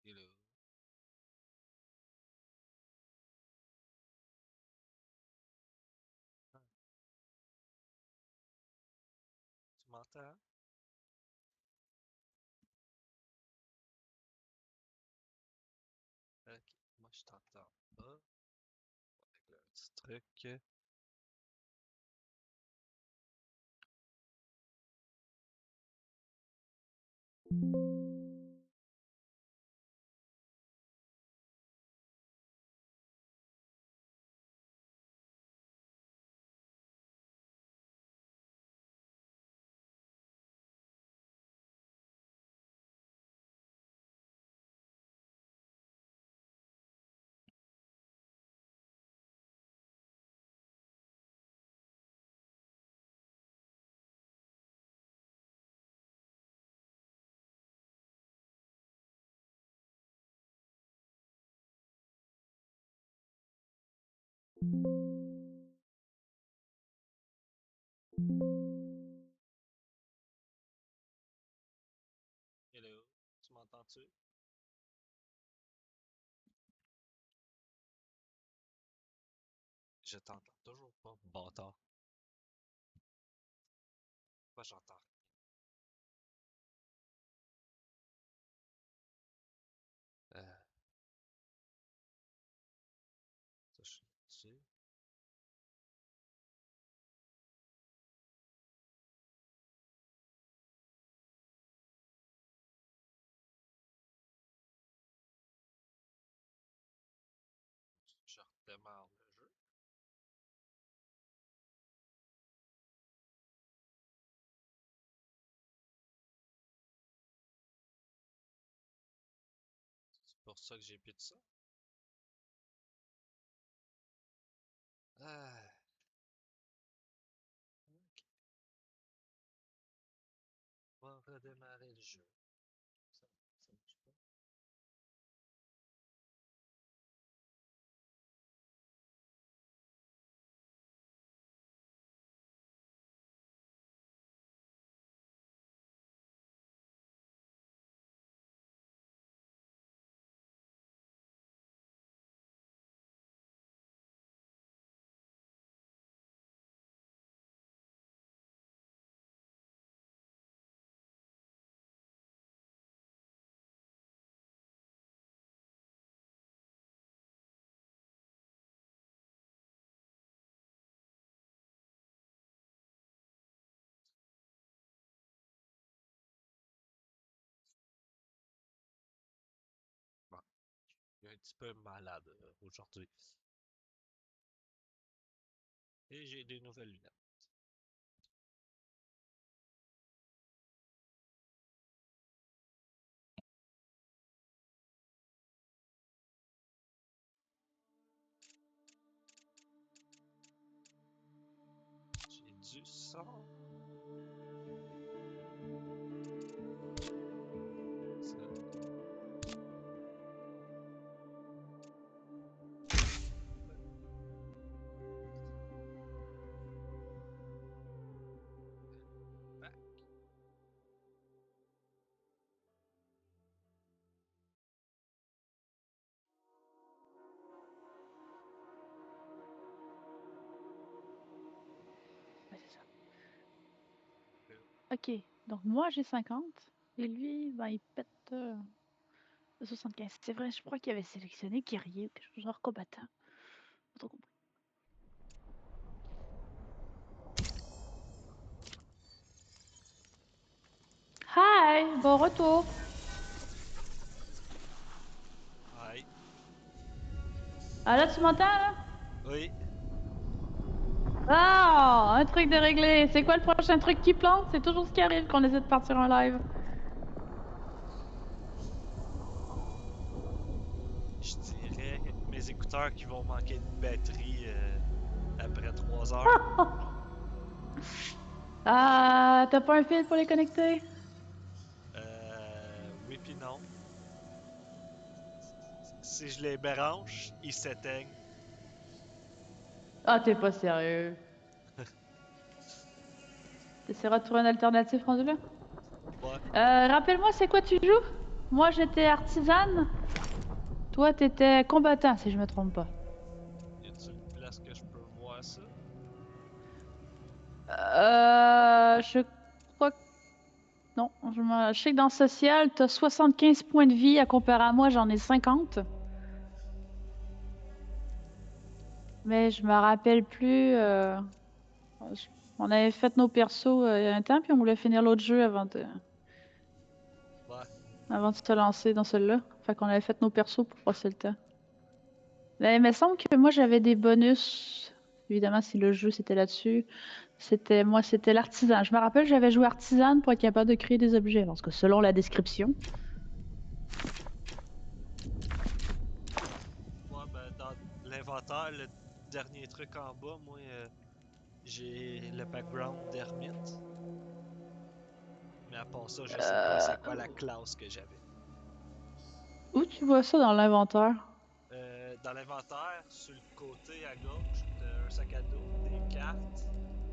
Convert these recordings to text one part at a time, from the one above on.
Hello. Ah, tu m'entends? Ok, moi je t'entends pas. Avec le petit truc. Hello, tu m'entends-tu? Je t'entends toujours pas, bâtard. Moi j'entends rien. Ça, je suis dessus. Je redémarre le jeu. C'est pour ça que j'ai plus de ça. Ah, ok. On va redémarrer le jeu. Ça marche pas. Bon, je suis un petit peu malade aujourd'hui. Et j'ai des nouvelles lunettes. J'ai du son. Ça. Back. Ouais, c'est ça. Ok, donc moi j'ai 50 et lui, ben, il pète 75. C'est vrai, je crois qu'il avait sélectionné guerrier ou quelque chose genre combattant. Pas trop compris. Hi, bon retour. Aïe. Ah là, tu m'entends là? Oui. Ah, un truc de réglé. C'est quoi le prochain truc qui plante? C'est toujours ce qui arrive quand on essaie de partir en live. Je dirais mes écouteurs qui vont manquer de batterie après 3 heures. Ah, t'as pas un fil pour les connecter? Oui puis non. Si je les branche, ils s'éteignent. Ah, t'es pas sérieux. T'essaieras de trouver une alternative rendu là? Ouais. Rappelle-moi, c'est quoi tu joues? Moi, j'étais artisane. Toi, t'étais combattant, si je me trompe pas. Y a-t-il une place que je peux voir ça? Je crois que... Non, je sais que dans social, t'as 75 points de vie à comparer à moi, j'en ai 50. Mais je me rappelle plus... On avait fait nos persos il y a un temps, puis on voulait finir l'autre jeu Ouais. avant de se lancer dans celui-là. Fait qu'on avait fait nos persos pour passer le temps. Mais il me semble que moi j'avais des bonus. Évidemment, si le jeu c'était là-dessus. C'était l'artisan. Je me rappelle, j'avais joué artisan pour être capable de créer des objets. Parce que selon la description. Ouais, ben dans l'inventaire, le dernier truc en bas, moi, j'ai le background d'ermite. Mais à part ça, je sais pas Euh, c'est quoi la classe que j'avais. Où tu vois ça dans l'inventaire? Dans l'inventaire, sur le côté à gauche, t'as un sac à dos, des cartes,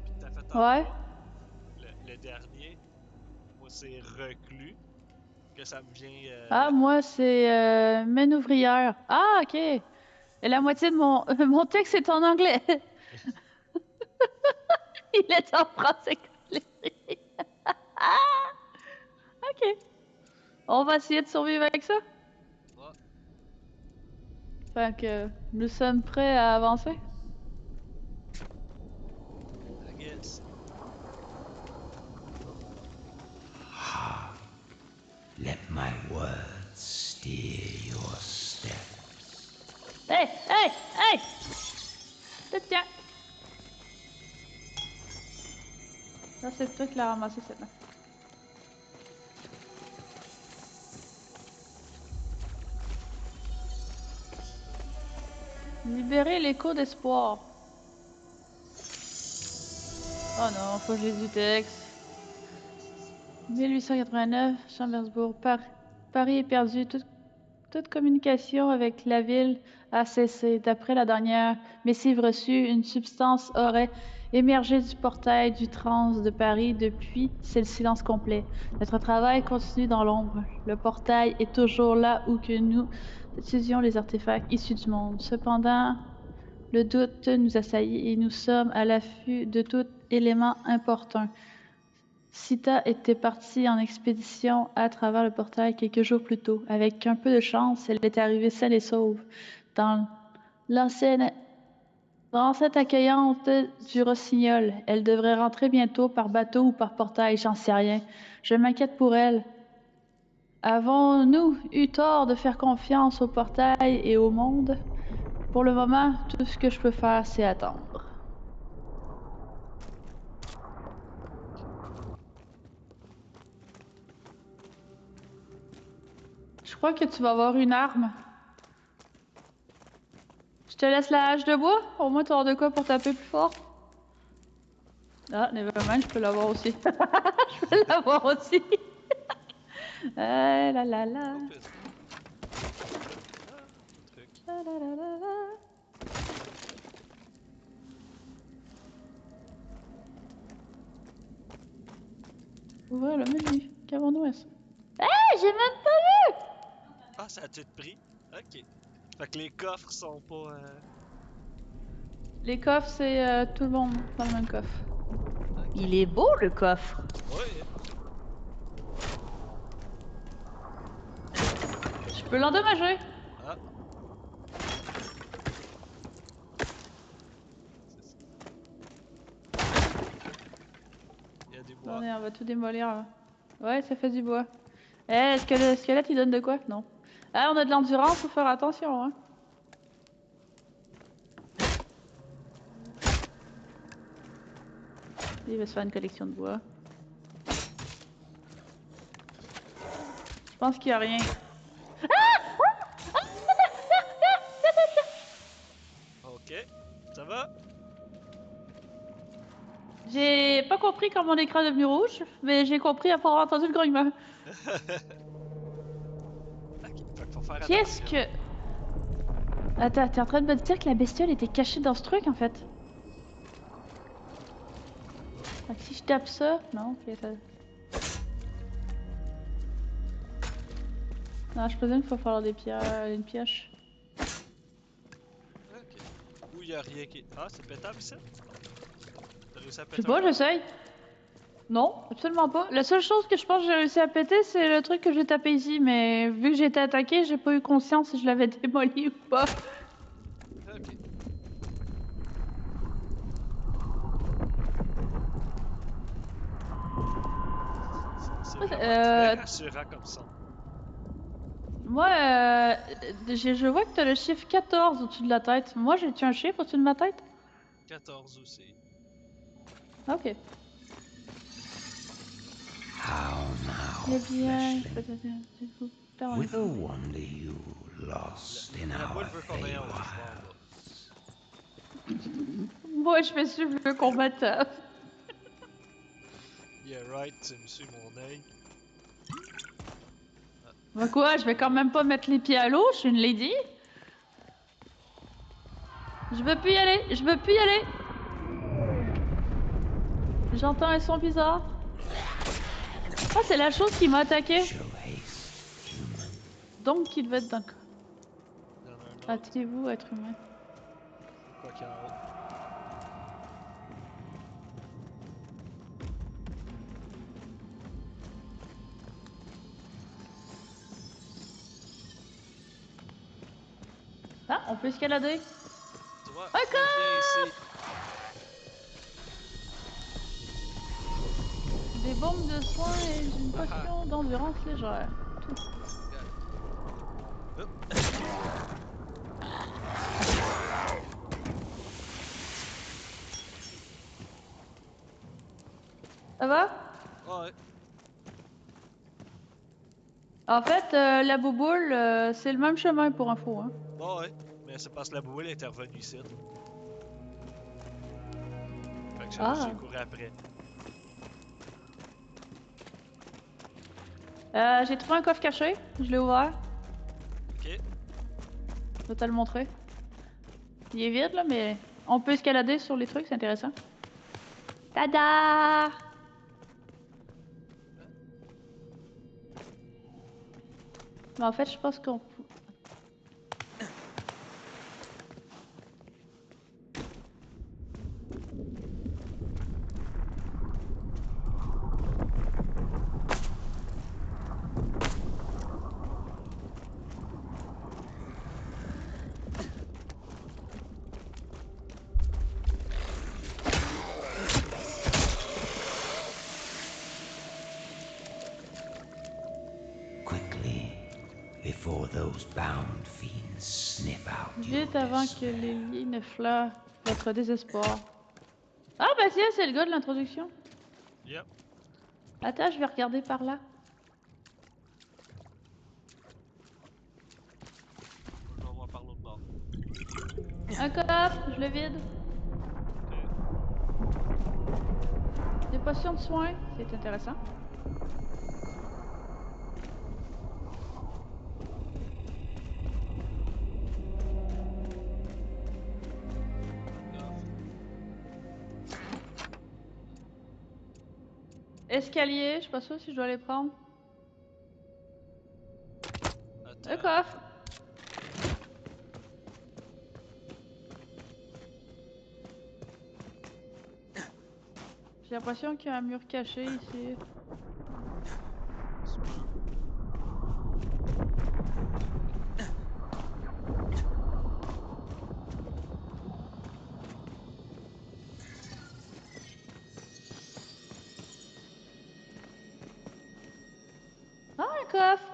puis t'as fait en Ouais. bas, le dernier, moi c'est reclus, que ça me vient. Ah, moi c'est main ouvrière. Ah, ok. Et la moitié de mon, mon texte est en anglais. Il est en français complet. Ok. On va essayer de survivre avec ça. Ouais, Fait que nous sommes prêts à avancer. I guess. Let my words steer your steps. Hey, hey, hey! Tiens. Ça, c'est toi qui l'as ramassé, celle-là. Libérer l'écho d'espoir. Oh non, faut que je lise du texte. 1889, Chambersbourg, Paris est perdu. Toute communication avec la ville a cessé. D'après la dernière missive reçue, une substance aurait émergé du portail du trans de Paris. Depuis, c'est le silence complet. Notre travail continue dans l'ombre. Le portail est toujours là où que nous étudions les artefacts issus du monde. Cependant, le doute nous assaillit et nous sommes à l'affût de tout élément important. Sita était partie en expédition à travers le portail quelques jours plus tôt. Avec un peu de chance, elle est arrivée saine et sauve dans l'ancienne l'enceinte accueillante du Rossignol. Elle devrait rentrer bientôt par bateau ou par portail, j'en sais rien. Je m'inquiète pour elle. Avons-nous eu tort de faire confiance au portail et au monde? Pour le moment, tout ce que je peux faire, c'est attendre. Je crois que tu vas avoir une arme. Je te laisse la hache de bois. Au moins, tu auras de quoi pour taper plus fort. Ah, nevermind, je peux l'avoir aussi. Je peux l'avoir aussi. La la la. Oh, putain. Ah, truc. La la la la la. Ouvrir le menu. Qu'avons-nous à ça? Hey, j'ai même pas... Ah, ça a tout pris? Ok. Fait que les coffres sont pas. Les coffres, c'est tout le monde dans le même coffre. Ok. Il est beau, le coffre. Ouais, hein. Je peux l'endommager. Ah, c'est ça. Il y a des bois. Attendez, on va tout démolir. Là. Ouais, ça fait du bois. Eh, est-ce que le squelette, il donne de quoi? Non. Ah, on a de l'endurance, faut faire attention, hein. Il va se faire une collection de bois. Je pense qu'il y a rien. Ok. Ça va? J'ai pas compris quand mon écran est devenu rouge, mais j'ai compris après avoir entendu le grognement. Ok. Fait qu'il faut faire Qu'est-ce attention. que... Attends, t'es en train de me dire que la bestiole était cachée dans ce truc, en fait? Fait que si je tape ça... Non, ok, ça... Non, je présume qu'il faut faire des pierres, une pioche. Ok. Où y a rien qui. Ah, c'est pétable ici? T'as réussi à Je sais péter un pas, coffre? j'essaye. Non, absolument pas. La seule chose que je pense que j'ai réussi à péter, c'est le truc que j'ai tapé ici, mais vu que j'ai été attaqué, j'ai pas eu conscience si je l'avais démoli ou pas. Ok. C'est vraiment très rassurant comme son. Moi, je vois que t'as le chiffre 14 au-dessus de la tête. Moi, j'ai-tu un chiffre au-dessus de ma tête? 14 aussi. Ok. How now, Eh bien, fleshling? peut-être pardon. Whither wander you lost in La boule our veut qu'on aille en haut, je Feywild? vais en bas. Moi, je me suis vu combattant. Yeah, right, tu me suis mon œil. Bah quoi, je vais quand même pas mettre les pieds à l'eau, je suis une lady. Je veux plus y aller, je veux plus y aller. J'entends un son bizarre. Ah, c'est la chose qui m'a attaqué. Show haste, human. Donc, il devait être dans le cas. Il y en a un autre. Hâtez-vous, être humain. C'est quoi qu'il y a en haut? Ah, on peut escalader. Tu vois? Un Reviens ici. Des bombes de soins et une Ah ah. potion d'endurance légère. Tout. Got it. Oup. Ça va? Ouais. En fait, la bouboule, c'est le même chemin pour info, hein. Bon, ouais. Mais c'est parce que la boule est revenue ici. Fait que j'ai Ah. couru après. J'ai trouvé un coffre caché. Je l'ai ouvert. Ok. Je vais te le montrer. Il est vide, là, mais on peut escalader sur les trucs, c'est intéressant. Tada! Mais en fait, je pense qu'on... Quickly, before those bound fiends sniff out your Vite avant que despair. les lits ne fleurent votre désespoir. Ah, bah tiens, c'est le gars de l'introduction. Yep. Attends, je vais regarder par là. Je vais voir par l'autre bord. Un coffre, je le vide. Des potions de soins, c'est intéressant. Escalier, je suis pas sûre si je dois les prendre. Attends. Un coffre. J'ai l'impression qu'il y a un mur caché ici. Ah, un coffre.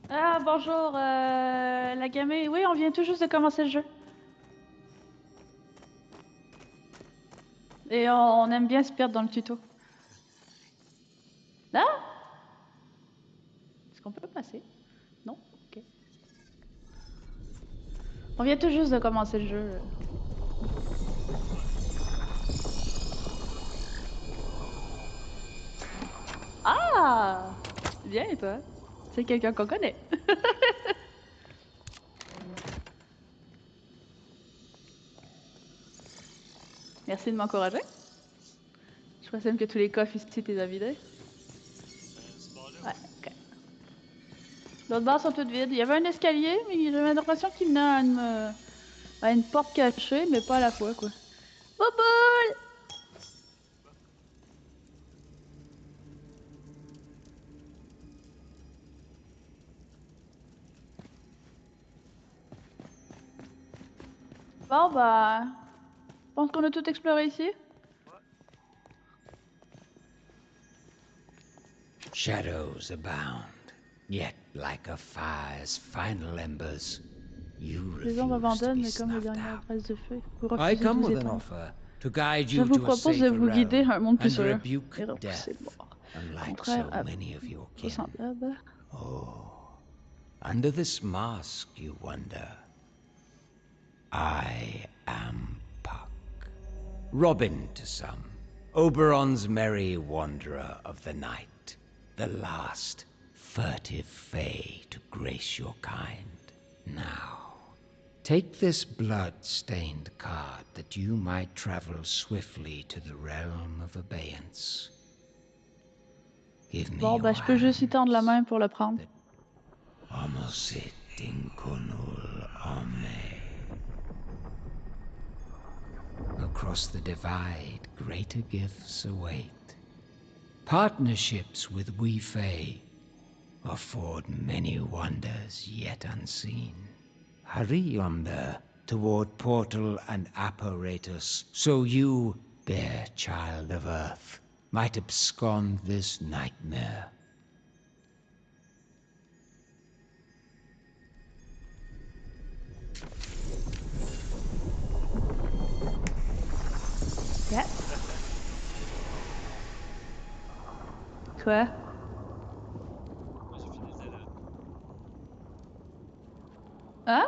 Ah, bonjour, la gamée. Oui, on vient tout juste de commencer le jeu. Et on aime bien se perdre dans le tuto. Ah! Est-ce qu'on peut passer? Non? Ok. On vient tout juste de commencer le jeu. Ah! Bien, et toi? C'est quelqu'un qu'on connaît. Merci de m'encourager. Je présume que tous les coffres ici t'es à vider. Ce bord-là, Ouais, ok. L'autre bord sont toutes vides. Il y avait un escalier, mais j'avais l'impression qu'il menait à une porte cachée, mais pas à la fois, quoi. Bouboule! Bon, bah... Je pense qu'on a tout exploré ici. Shadows abound, yet like a fire's final embers, you Les ombres refuse to abandonnent, be mais comme les snuffed dernières out. traces de feu. Vous I refusez de come vous with an éteindre. offer to guide Je you vous to a propose de safer vous guider à un realm monde plus and sûr rebuke et repousser death, le mort. unlike Contraire so à many of your vos kin. semblables. Oh, under this mask, you wonder. I am Puck. Robin to some, Oberon's merry wanderer of the night, the last furtive fae to grace your kind. Now, take this blood-stained card that you might travel swiftly to the realm of abeyance. Give me Bon, your bah, je peux juste y hand. tendre la main pour le prendre. Amosit inconul ame. Across the divide, greater gifts await. Partnerships with we Fae afford many wonders yet unseen. Hurry yonder toward portal and apparatus, so you, bare child of Earth, might abscond this nightmare. Yeah. Quoi? moi j'ai fini le dialogue. Hein?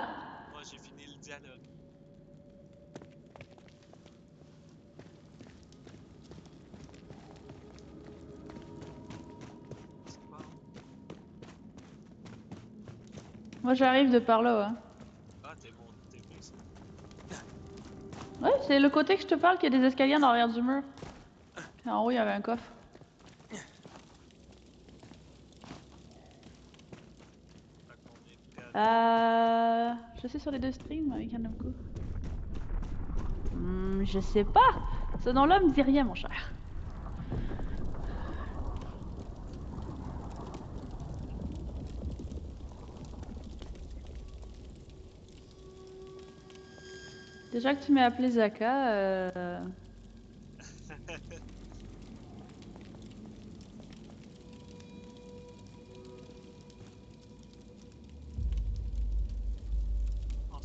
Moi j'ai fini le dialogue. C'est bon. Moi, j'arrive de par là, hein. Ah, t'es venu ici. Ouais, c'est le côté que je te parle qu'il y a des escaliers en arrière du mur. Puis en haut, il y avait un coffre. Fait qu'on est prêt à... Je sais sur les deux streams avec Hanamko. Je sais pas. Ce nom-là me dit rien, mon cher. Déjà que tu m'as appelé Zaka,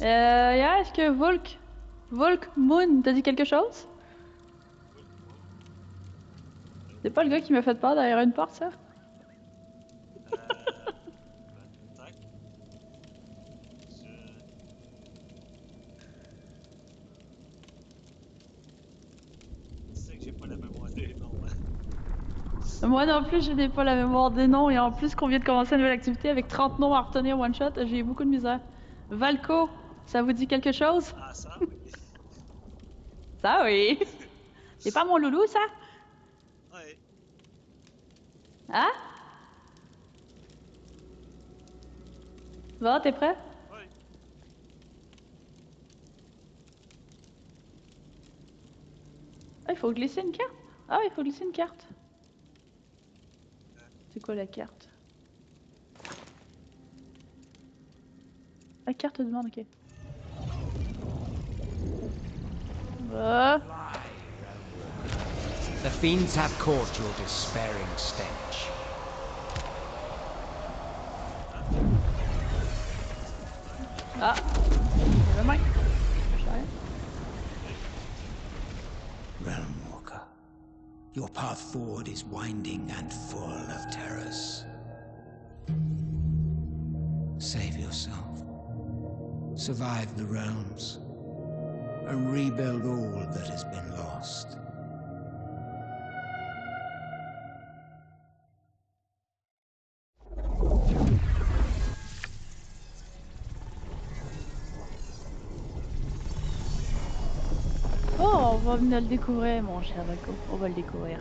yeah, est-ce que Volk Moon t'a dit quelque chose? C'est pas le gars qui m'a fait peur derrière une porte, ça? peut-être. Je sais que j'ai pas la mémoire des noms, hein. Moi non plus, je n'ai pas la mémoire des noms, et en plus qu'on vient de commencer une nouvelle activité avec 30 noms à retenir one shot, j'ai eu beaucoup de misère. Valco, ça vous dit quelque chose? Ah, ça, oui. Ça oui! C'est pas mon loulou, ça? Ouais. Hein? Bon, t'es prêt? Ouais. Ah, il faut glisser une carte? Ah, il faut glisser une carte. C'est quoi la carte? La carte demande, ok. The fiends have caught your despairing stench. Ah! Never mind. Je sais rien. Realm Walker, your path forward is winding and full of terrors. Save yourself. Survive the realms. And rebuild all that has been lost. Oh, On va venir le découvrir, mon cher Valco. On va le découvrir.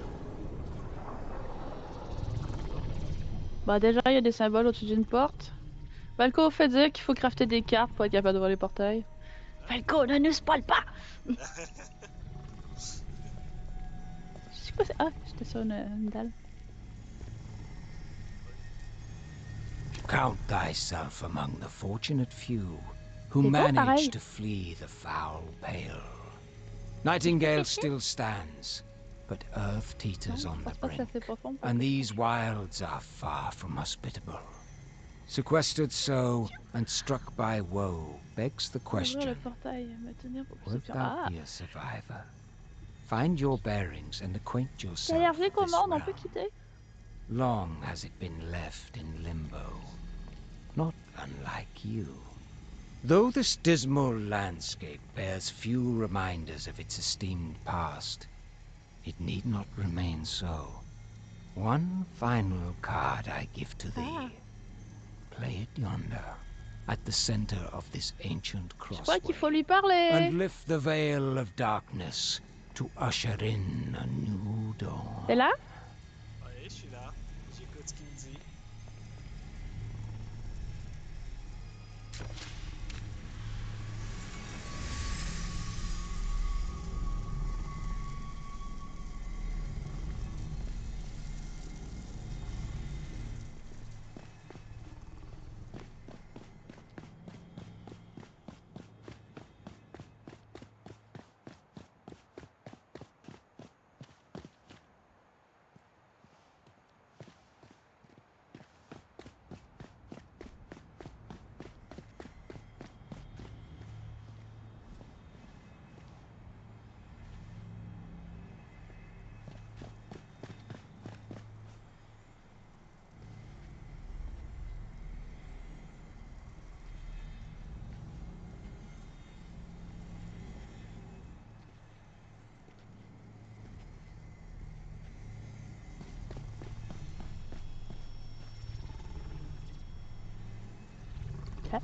Bah déjà, il y a des symboles au-dessus d'une porte. Valco fait dire qu'il faut crafter des cartes pour être capable d'ouvrir les portails. Valco, ne nous spoil pas! Je sais pas, ah, j'étais sur une dalle. Count thyself among the fortunate few who C'est beau, pareil. manage to flee the foul pale. Nightingale still stands, but earth teeters Non, on je the pense pas que c'est assez brink, profond pour and que je these couche. wilds are far from hospitable. Sequestered so and struck by woe begs the Ouvrir le question, portail, me tenir pour wilt perception. thou Ah! be a survivor? Find your bearings and acquaint T'es yourself allergique with au this monde, on peut realm. quitter. Long has it been left in limbo, not unlike you. Though this dismal landscape bears few reminders of its esteemed past, it need not remain so. One final card I give to thee. Ah! Play it yonder, at the center of this ancient Je crois qu'il faut crossway, lui parler. and lift the veil of darkness to usher in a new dawn. T'es là? Ouais, je suis là. J'écoute ce qu'il me dit. Ok.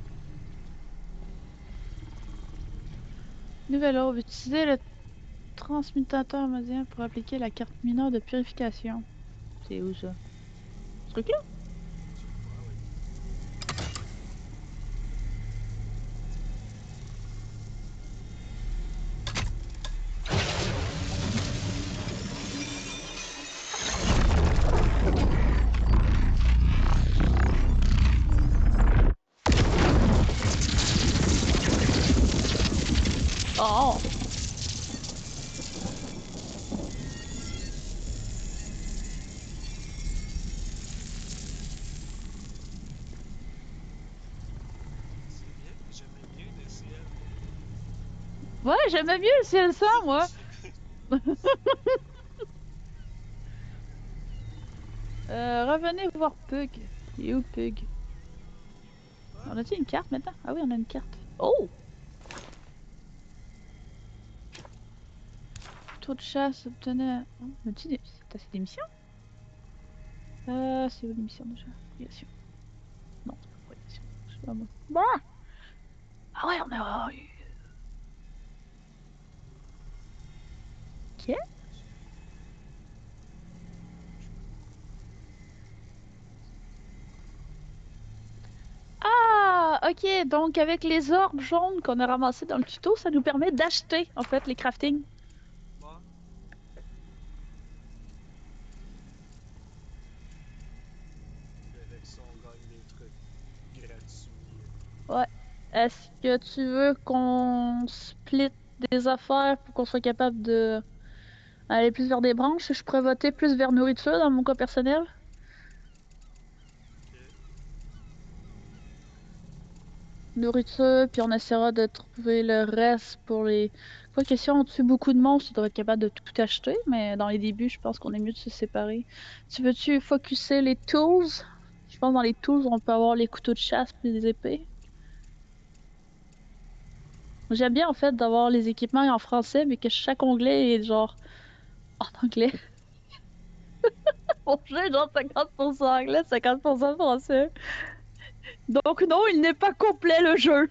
Nouvelle ordre. Utiliser le transmutateur modien pour appliquer la carte mineure de purification. C'est où ça? Ce truc-là? Oh! C'est bien, j'aimais mieux le ciel. Ouais, j'aimais mieux le ciel sans, moi! Revenez voir Pug. Il est où Pug? On a-t-il une carte maintenant? Ah oui, on a une carte. Oh! Tour de chasse, obtenez... Oh, as-tu des... T'as fait des missions? C'est où l'émission déjà? Mission. Non, c'est pas l'émission. Je sais pas moi. Bah! Ah ouais, on a eu... Ok. Ah, ok. Donc, avec les orbes jaunes qu'on a ramassés dans le tuto, ça nous permet d'acheter, en fait, les crafting. Bon. Puis avec ça, on gagne des trucs gratuits. Ouais. Est-ce que tu veux qu'on split des affaires pour qu'on soit capable de aller plus vers des branches? Je pourrais voter plus vers nourriture dans mon cas personnel. Ok. Nourriture, puis on essaiera de trouver le reste pour les... Quoi que si on tue beaucoup de monstres, on devrait être capable de tout acheter, mais dans les débuts, je pense qu'on est mieux de se séparer. Tu veux-tu focuser les tools? Je pense que dans les tools, on peut avoir les couteaux de chasse puis les épées. J'aime bien en fait d'avoir les équipements en français, mais que chaque onglet est genre en anglais. Mon jeu est genre 50% anglais, 50% français. Donc non, il n'est pas complet le jeu.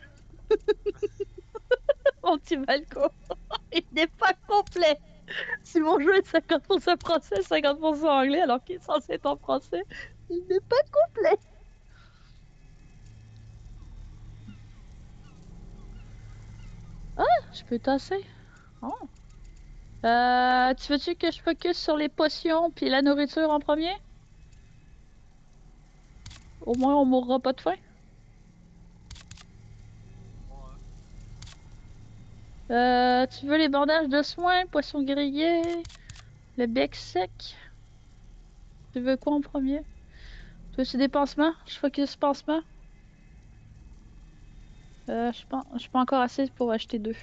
mon petit Malco. Il n'est pas complet. Si mon jeu est 50% français, 50% anglais, alors qu'il est censé être en français, il n'est pas complet. Ah, je peux tasser. Oh. Tu veux-tu que je focus sur les potions puis la nourriture en premier? Au moins, on mourra pas de faim. Ouais. Tu veux les bandages de soins, poisson grillé, le bec sec? Tu veux quoi en premier? Tu veux des pansements? Je focus pansement. Je suis pas encore assez pour acheter 2.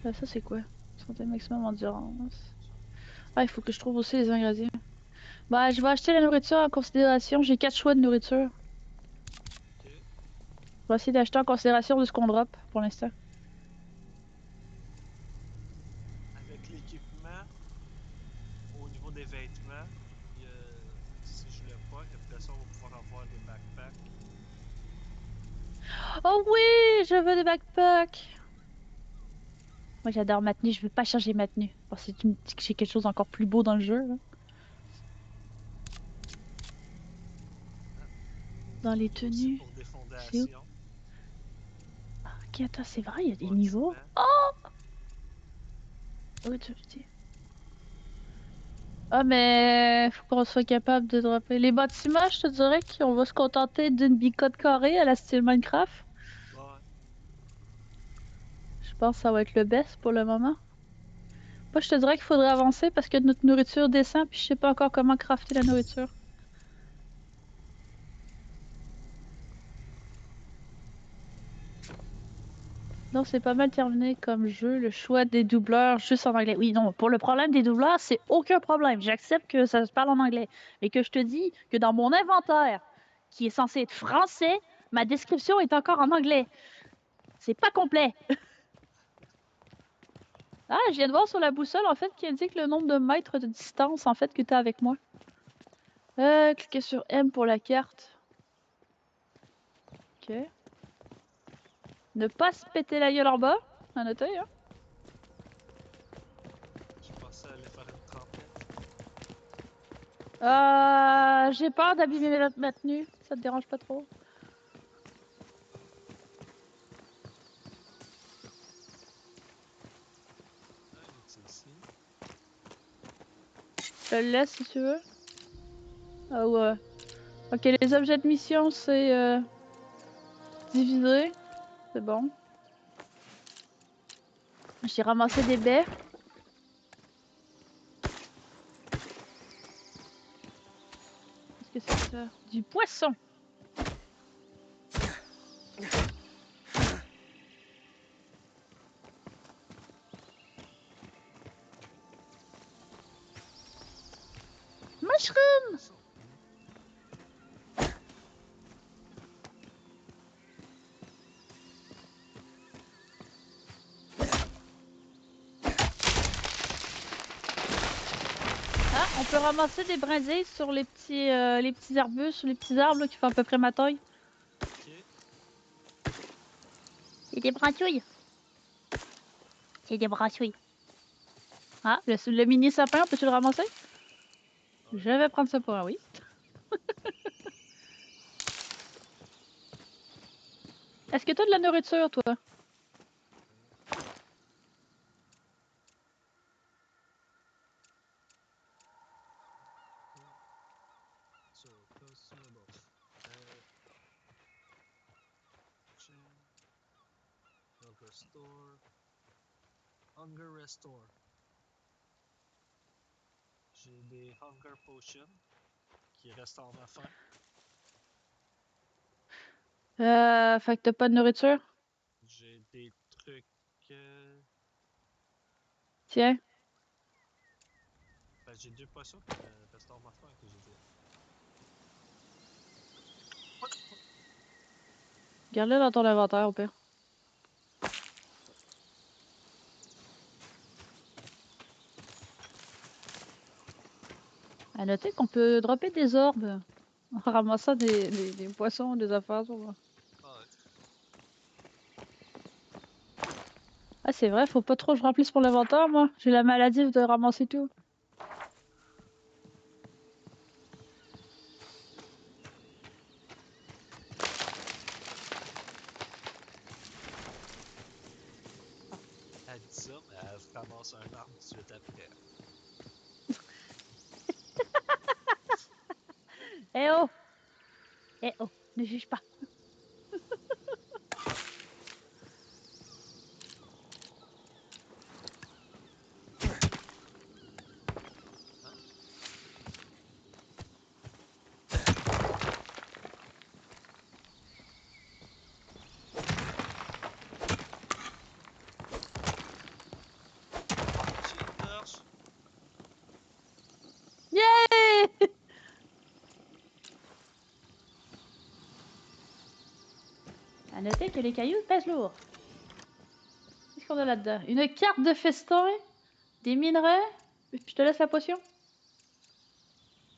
Ça c'est quoi? Santé maximum endurance. Ah, il faut que je trouve aussi les ingrédients. Bah, je vais acheter la nourriture en considération. J'ai 4 choix de nourriture. Ok. Je vais essayer d'acheter en considération de ce qu'on drop pour l'instant. Avec l'équipement, au niveau des vêtements, il y a- si je le pogne, après ça, on va pouvoir avoir des backpacks. Oh oui, je veux des backpacks. Moi j'adore ma tenue, je veux pas changer ma tenue. Parce que tu me dis que j'ai quelque chose d'encore plus beau dans le jeu. Là. Dans les Il y a aussi tenues. pour des C'est où? fondations, Ok, attends, c'est vrai, il y a des niveaux. bâtiments. Oh! Oui, tu le dis. Ah, mais faut qu'on soit capable de dropper. Les bâtiments, je te dirais qu'on va se contenter d'une bicote carrée à la style Minecraft. Ouais. Je pense que ça va être le best pour le moment. Moi, je te dirais qu'il faudrait avancer parce que notre nourriture descend, puis je sais pas encore comment crafter la nourriture. Non, c'est pas mal terminé comme jeu. Le choix des doubleurs juste en anglais. Oui, non, pour le problème des doubleurs, c'est aucun problème. J'accepte que ça se parle en anglais. Mais que je te dis que dans mon inventaire, qui est censé être français, ma description est encore en anglais. C'est pas complet. Ah, je viens de voir sur la boussole, en fait, qui indique le nombre de mètres de distance, en fait, que tu as avec moi. Cliquez sur M pour la carte. Ok. Ne pas se péter la gueule en bas. À noter, hein. Je pensais aller faire une trempette. J'ai peur d'abîmer ma tenue. Ça te dérange pas trop? Ah, il est ici. Je te le laisse si tu veux. Ah ouais. Ok, les objets de mission, c'est diviser. C'est bon. J'ai ramassé des baies. Qu'est-ce que c'est ça? Du poisson. Mushroom! Poisson. Ah, on peut ramasser des brindilles sur les petits arbustes, les petits arbres là, qui font à peu près ma taille. Ok. C'est des brindilles. C'est des brindilles. Ah, le mini sapin, peux-tu le ramasser? Ouais. Je vais prendre ça pour un oui. Est-ce que t'as de la nourriture, toi? So, consumable. Chain. Donc, restore. Hunger restore. J'ai des hunger potions qui restent en ma faim. Fait que t'as pas de nourriture? J'ai des trucs. Tiens. Ben, j'ai 2 potions qui me restaurent ma faim que j'ai dit. Garde-le dans ton inventaire, au pire. À noter qu'on peut dropper des orbes en ramassant des poissons, des affaires. Ça va. Ah ouais. Ah, c'est vrai, faut pas trop que je remplisse pour l'inventaire, moi. J'ai la maladie de ramasser tout. Elle dit ça, mais elle ramasse un arbre tout de suite après. Eh oh! Eh oh! Ne juge pas. J'ai une torche. Yeah! À noter que les cailloux pèsent lourd. Qu'est-ce qu'on a là-dedans? Une carte de festin, des minerais, et puis je te laisse la potion.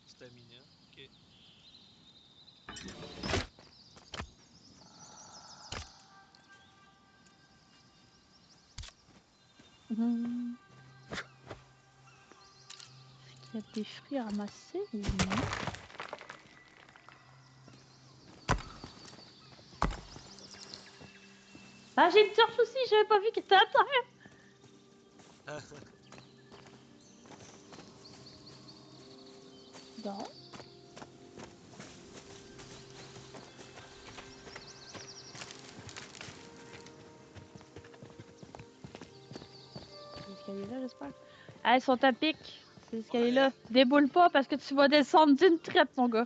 Stamina. Ok. Hum. Est-ce qu'il y a des fruits à ramasser ou non? Ah, j'ai une torche aussi, j'avais pas vu qu'elle était à terre. Non. Les escaliers là, j'espère. Ah, ils sont à pic. Ces escaliers là. Déboule pas parce que tu vas descendre d'une traite, mon gars.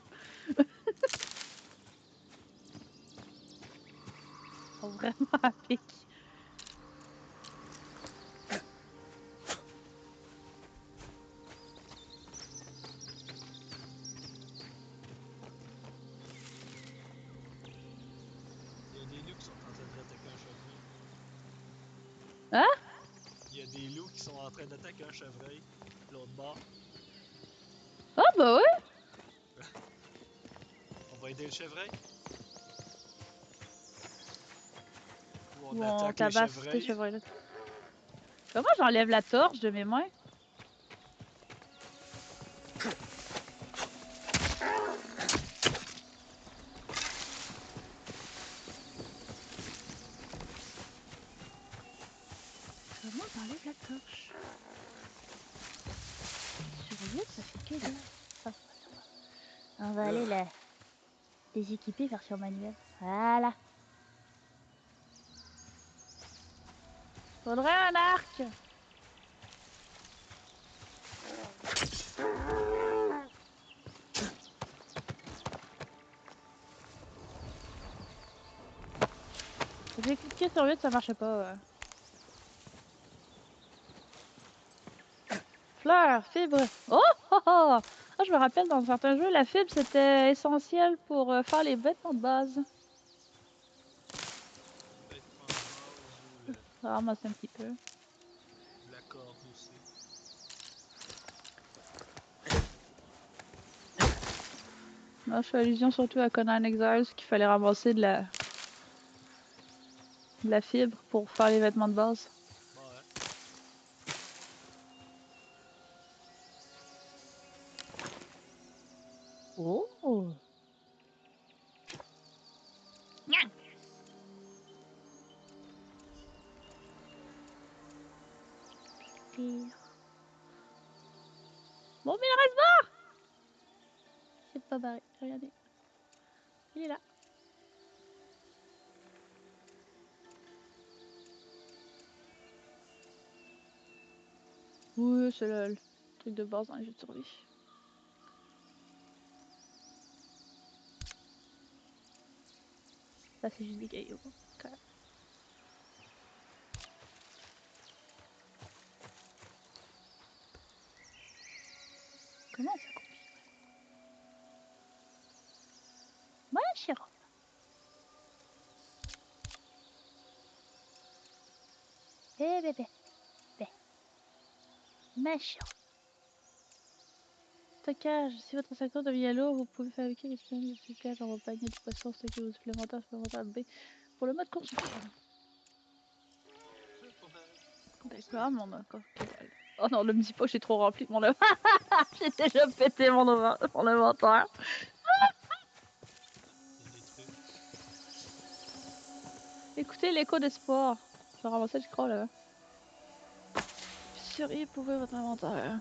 Ils sont vraiment à pic. Il y a des loups qui sont en train d'attaquer un chevreuil. Hein? Il y a des loups qui sont en train d'attaquer un chevreuil. L'autre bord. Ah, bah ouais. On va aider le chevreuil. Ou on Ou on attaque les tabasse tes chevreuils. chevreuils là. Comment j'enlève la torche de mes mains? Comment j'enlève la torche? Sur 8, ça fait que 2. Ah, c'est pas ça. On va aller la déséquiper version manuelle. Voilà. Faudrait un arc. J'ai cliqué sur 8, ça marchait pas. Fleurs, fibres. Oh, oh, oh! Ah, je me rappelle, dans certains jeux, la fibre, c'était essentiel pour faire les vêtements de base. Vêtements de base ou Ça ramasse un petit peu. la corde aussi. Là, je fais allusion surtout à Conan Exiles, qu'il fallait ramasser de la fibre pour faire les vêtements de base. Ouais. Oh! Bon, mais il reste mort! C'est pas barré, regardez. Il est là. Oui, c'est le truc de base dans les jeux de survie. Ça, c'est juste des cailloux. Okay. Comment ça coupe? Moi, chérie. Eh bébé, bébé. Ma chérie. Stockage. Si votre secteur devient lourd, vous pouvez fabriquer des systèmes de stockage en panier de poissons stockés ou supplémentaires B. Pour le mode construction. D'accord, mon encore. Oh non, ne me dis pas que j'ai trop rempli mon inventaire. J'ai déjà pété mon inventaire. Il y a des trucs. Écoutez l'écho d'espoir. Je vais ramasser du croix là. Seriez pour votre inventaire.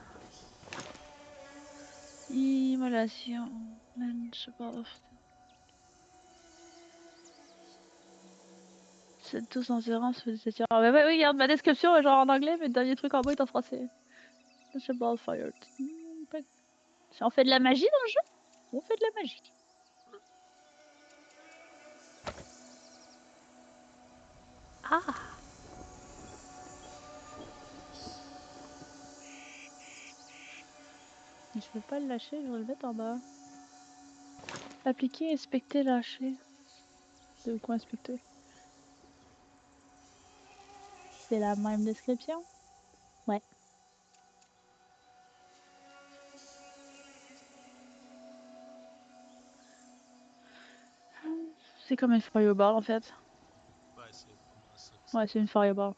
Immolation. C'est tous en gérance, c'est sûr. Ah, mais oui, regarde ma description est genre en anglais, mais le dernier truc en bas est en français. Ball fired. On fait de la magie dans le jeu? On fait de la magie. Ah! Mais je peux pas le lâcher, je vais le mettre en bas. Appliquer, inspecter, lâcher. De quoi inspecter? C'est la même description? Ouais. C'est comme une fireball en fait. Ouais, c'est vraiment ça. Ouais, c'est une fireball.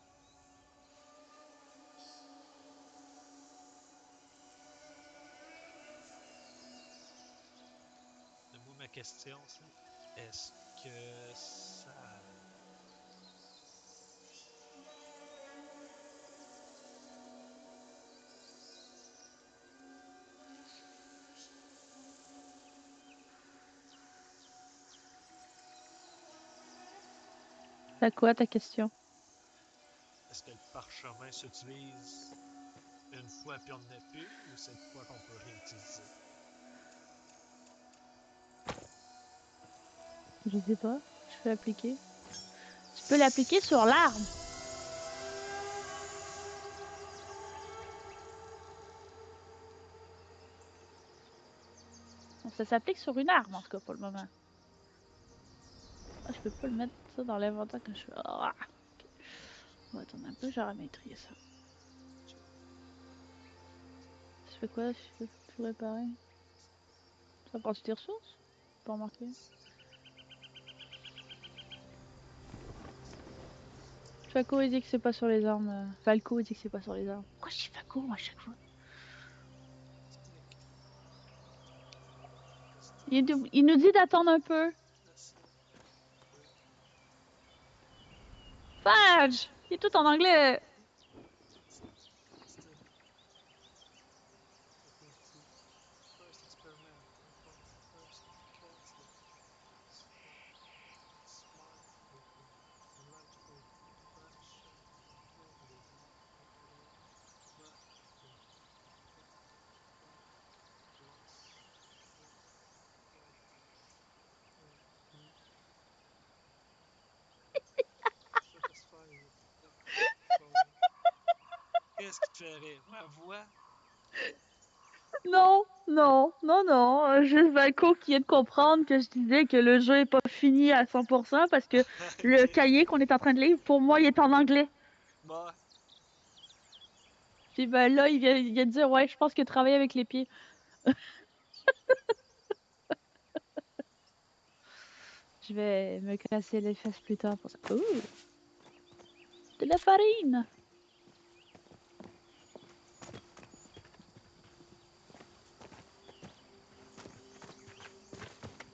Moi, ma question, c'est est-ce que ça. C'est quoi ta question? Est-ce que le parchemin s'utilise une fois puis on n'en a plus ou c'est une fois qu'on peut réutiliser? Je sais pas. Je peux l'appliquer. Tu peux l'appliquer sur l'arme. Bon, ça s'applique sur une arme en tout cas pour le moment. Ah, je peux pas le mettre ça dans l'inventaire quand je fais. Ah, ok. On va attendre un peu, j'aurai maîtrisé ça. Je fais quoi? Je fais tout réparer. Ça prend des ressources? Pas remarqué. Faco il dit que c'est pas sur les armes. Falco il dit que c'est pas sur les armes. Pourquoi je dis Faco à chaque fois? Il nous dit d'attendre un peu. Fudge! Il est tout en anglais. Qu'est-ce qui te fait rire? Ma voix? Non, non, non, non. Juste Valco qui vient de comprendre que je disais que le jeu est pas fini à 100% parce que le Ok. cahier qu'on est en train de lire, pour moi, il est en anglais. Bah, Puis ben là, il vient de dire, ouais, je pense que travailler avec les pieds. Je vais me casser les fesses plus tard pour ça. Ouh! De la farine!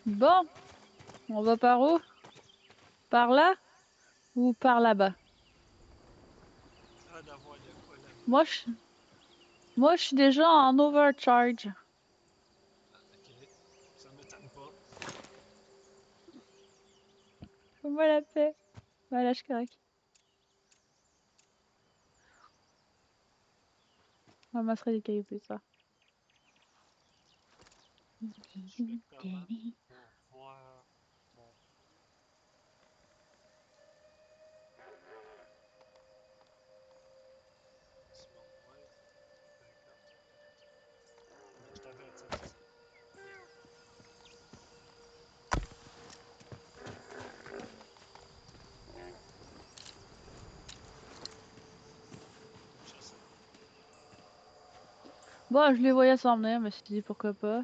Bon, on va par où? Par là ou par là-bas? ah, d'avoir de quoi là. Moi, moi, je suis déjà en overcharge. Ah, ok. Ça m'étonne pas. Fais-moi la paix. Voilà, je suis correct. On ramasserait des cailloux plus tard. Je fais comment pour voir mon. Si mon ouais, d'accord. Je t'avertis, c'est ça. Je sais. Bon, je les voyais s'en venir, mais je me suis dit pourquoi pas.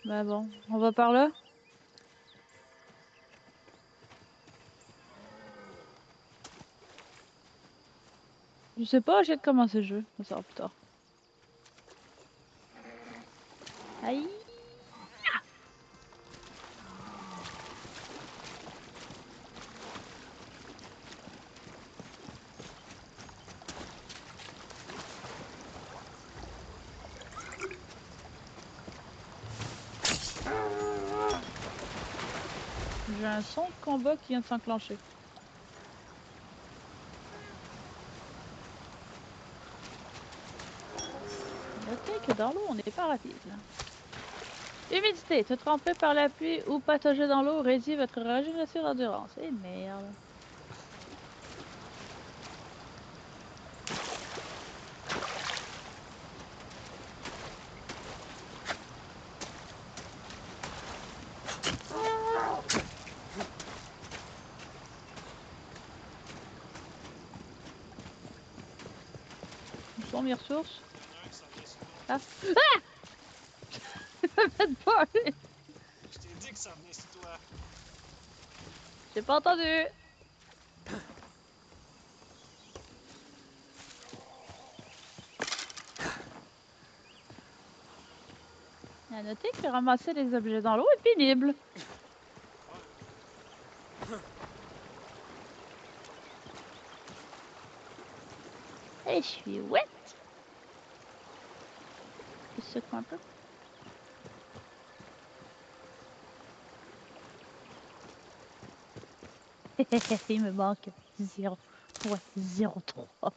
Mais bon, on va par là? Je sais pas, j'ai de commencer le jeu. Ça sera plus tard. Aïe! J'ai un son de combat qui vient de s'enclencher. Notez que dans l'eau, on n'est pas rapide. Humidité, te tremper par la pluie ou patauger dans l'eau réduit votre régénération d'endurance. Eh merde. Où sont mes ressources? Il y en a un qui s'en vient sur toi. Ah! Faites pas! Je t'ai dit que ça venait sur toi. J'ai pas entendu! À noter que ramasser les objets dans l'eau est pénible. Et je suis wet! Il se secoue un peu. Il me manque 0. Ouais, 0,3.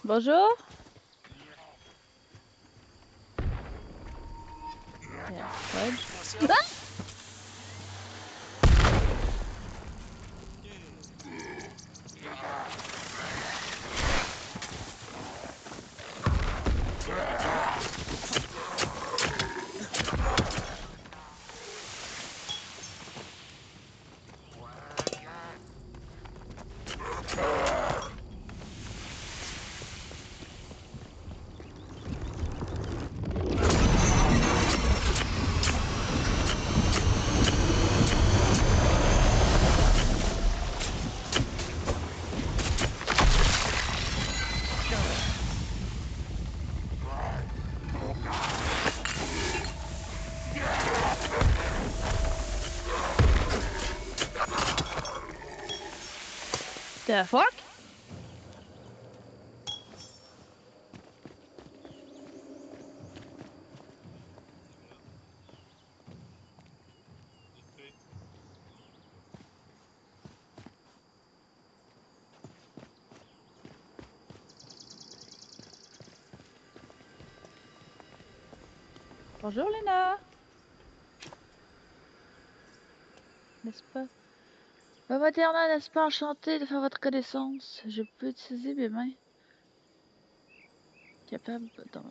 Bonjour. Yeah, fudge. Attention! Ah! The fuck? Épée. Bonjour Léna. N'est-ce pas? Materna, n'est-ce pas enchanté de faire votre connaissance? Je peux utiliser mes mains. Capable dans...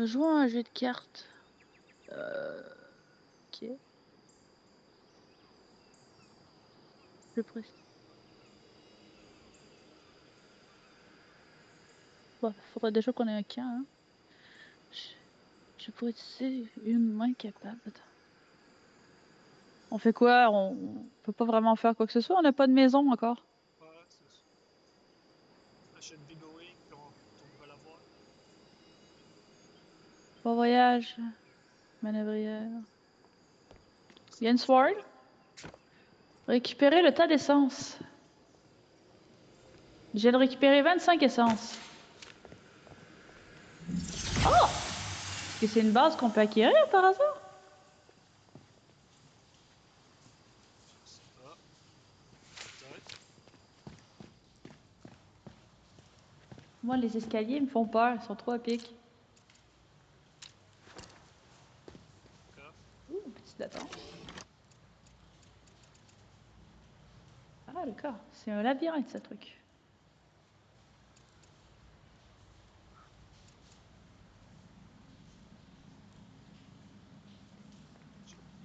Jouons à un jeu de cartes. Ok. Je précise. Bon, faudrait déjà qu'on ait un camp, hein. Je pourrais utiliser une main capable. Attends. On fait quoi? On peut pas vraiment faire quoi que ce soit. On n'a pas de maison encore. Ouais, c'est ça. Achète Big Wing, puis on devrait l'avoir. Bon voyage. Manœuvrière. Il y a une sword. Récupérer le tas d'essence. Je viens de récupérer 25 essences. Oh! Est-ce que c'est une base qu'on peut acquérir par hasard? Je sais pas. Peut-être. Moi, les escaliers me font peur. Ils sont trop à pic. Coffre. Ouh, petite attente. Ah, d'accord. C'est un labyrinthe, ce truc.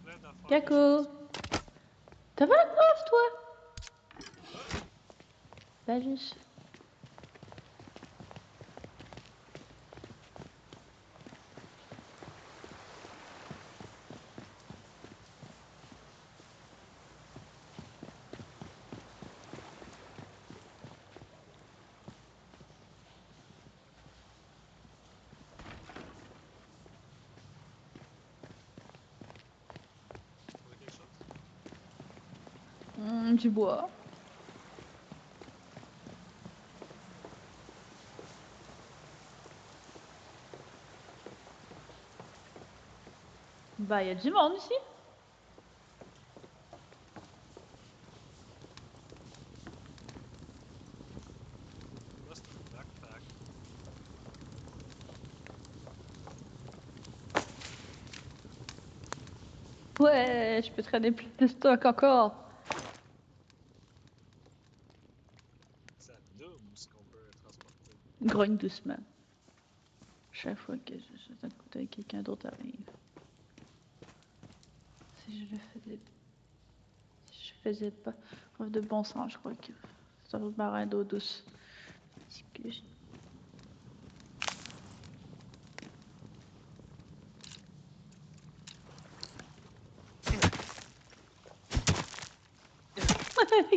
Plein d'affaires. Caco! T'as pas la coiffe, toi? Bah, juste. même du bois. Bah, il y a du monde ici. Là, c'est un backpack. Ouais, je peux traîner plus de stock encore. Ça double ce qu'on peut transporter. Grogne doucement. Chaque fois que je suis à côté, quelqu'un d'autre arrive. Si je le faisais... Si je faisais pas preuve de bon sens, je crois que c'est un autre marin d'eau douce. Est-ce que je...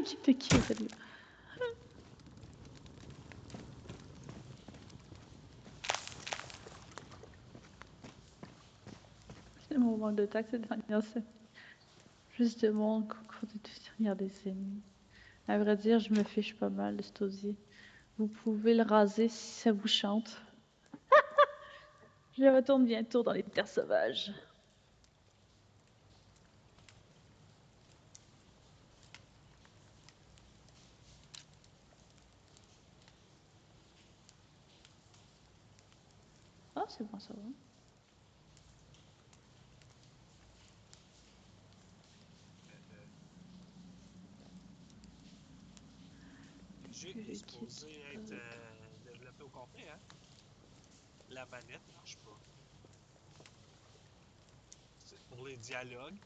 Qui te kill là. C'est mon manque de tact ces dernières semaines. Plus de monde qu'au cours des 2 dernières décennies. À vrai dire, je me fiche pas mal de cet osier. Vous pouvez le raser si ça vous chante. Je retourne bientôt dans les terres sauvages. Ah, c'est bon, ça va. Le jeu Que est je quitte. supposé être développé au complet, hein? La manette marche pas. Pour les dialogues,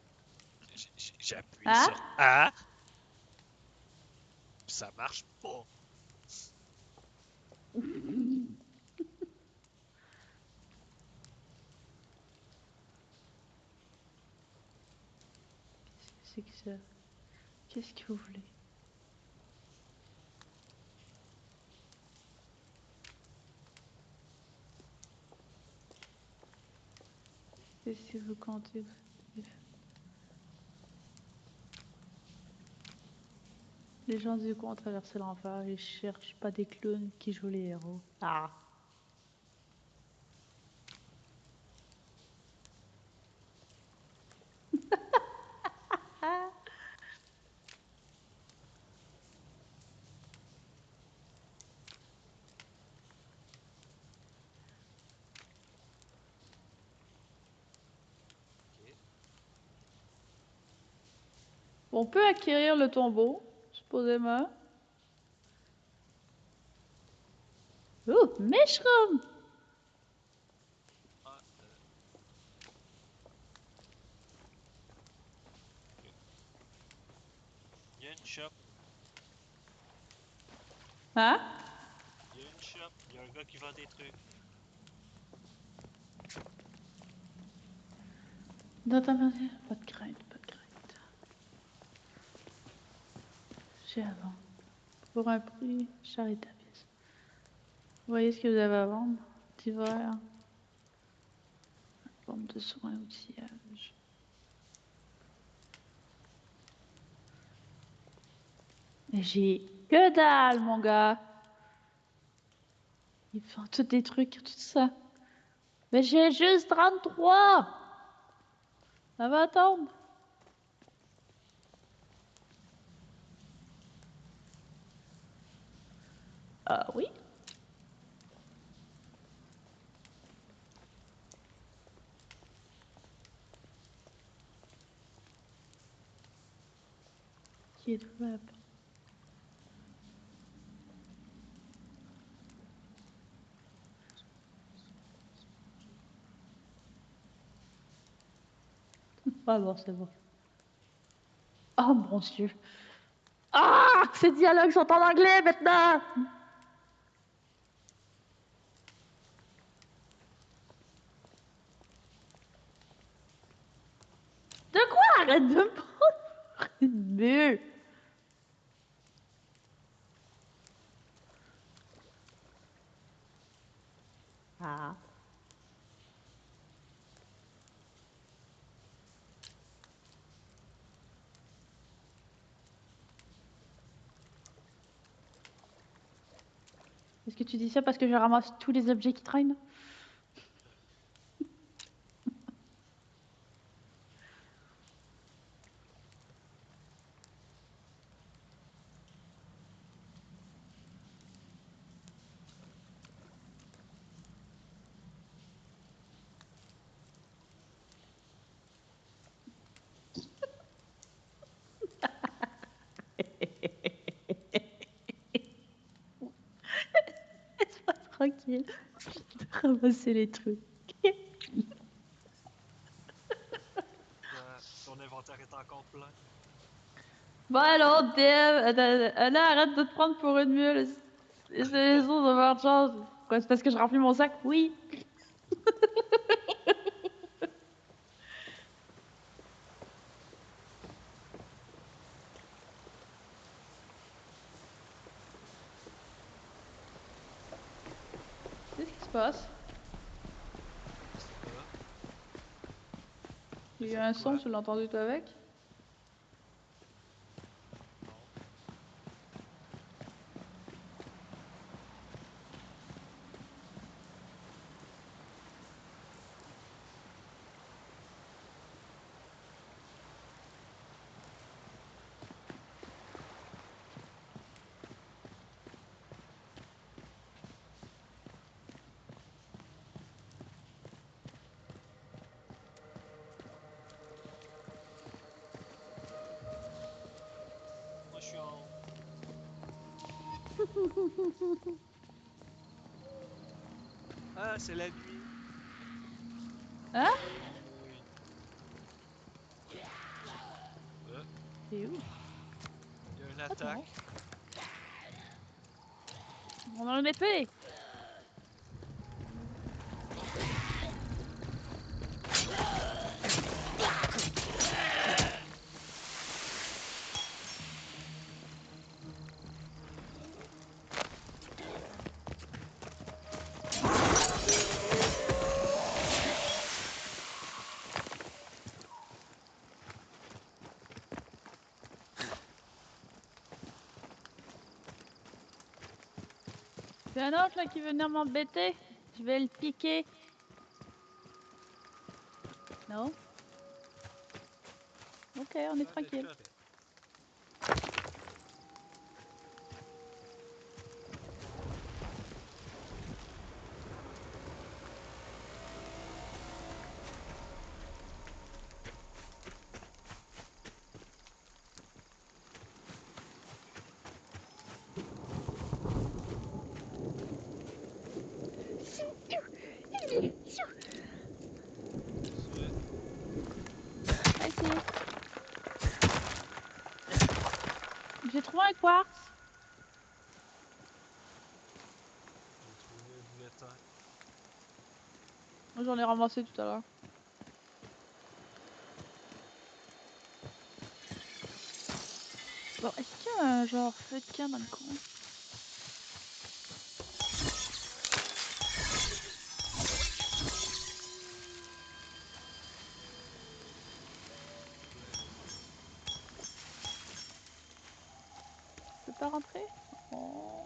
j'appuie Ah? sur A, puis ça marche pas. C'est que ça. Qu'est-ce que vous voulez? Qu'est-ce que vous comptez? Les gens du coin ont traversé l'enfer. Ils cherchent pas des clowns qui jouent les héros. Ah! Ok. On peut acquérir le tombeau, supposément. Oh, mushroom! Ah, ok. Il y a une shop. Hein? Il y a une shop. Il y a un gars qui vend des trucs. Dans ta main, pas de crainte, pas de crainte. J'ai à vendre. Pour un prix charitable. Vous voyez ce que vous avez à vendre? Divers. Forme de soins, outillage. Mais j'ai que dalle, mon gars. Ils font tous des trucs, tout ça. Mais j'ai juste 33. Ça va attendre. Ah oui? Qui êtes-vous à la porte? Ah bon, c'est bon. Oh mon Dieu. Ah! Ces dialogues sont en anglais maintenant! De quoi? Arrête de me prendre une bulle. Ah. que tu dis ça parce que je ramasse tous les objets qui traînent? Laisse-moi tranquille. Je vais ramasser les trucs. Ton inventaire est encore plein. Bon alors, Deb, là, arrête de te prendre pour une mule. Les autres ont avoir de chance. Quoi, c'est parce que je remplis mon sac? Oui. Qu'est-ce qui se passe? Je sais pas. Il y a eu J'ai un fait son, quoi? tu l'as entendu toi avec? Non. Moi, je suis en haut. Ah, c'est la nuit. Hein? Oui. C'est où? Il y a une Attends. attaque. On a une épée! C'est un autre là qui veut venir m'embêter. Je vais le piquer. Non? Ok, on est Ça va être tranquille. correct. C'est- Ici. J'ai trouvé un quartz. J'ai trouvé du étain. Moi, j'en ai ramassé tout à l'heure. Bon, est-ce qu'il y a un genre feu de camp dans le coin? Je peux pas rentrer? Oh.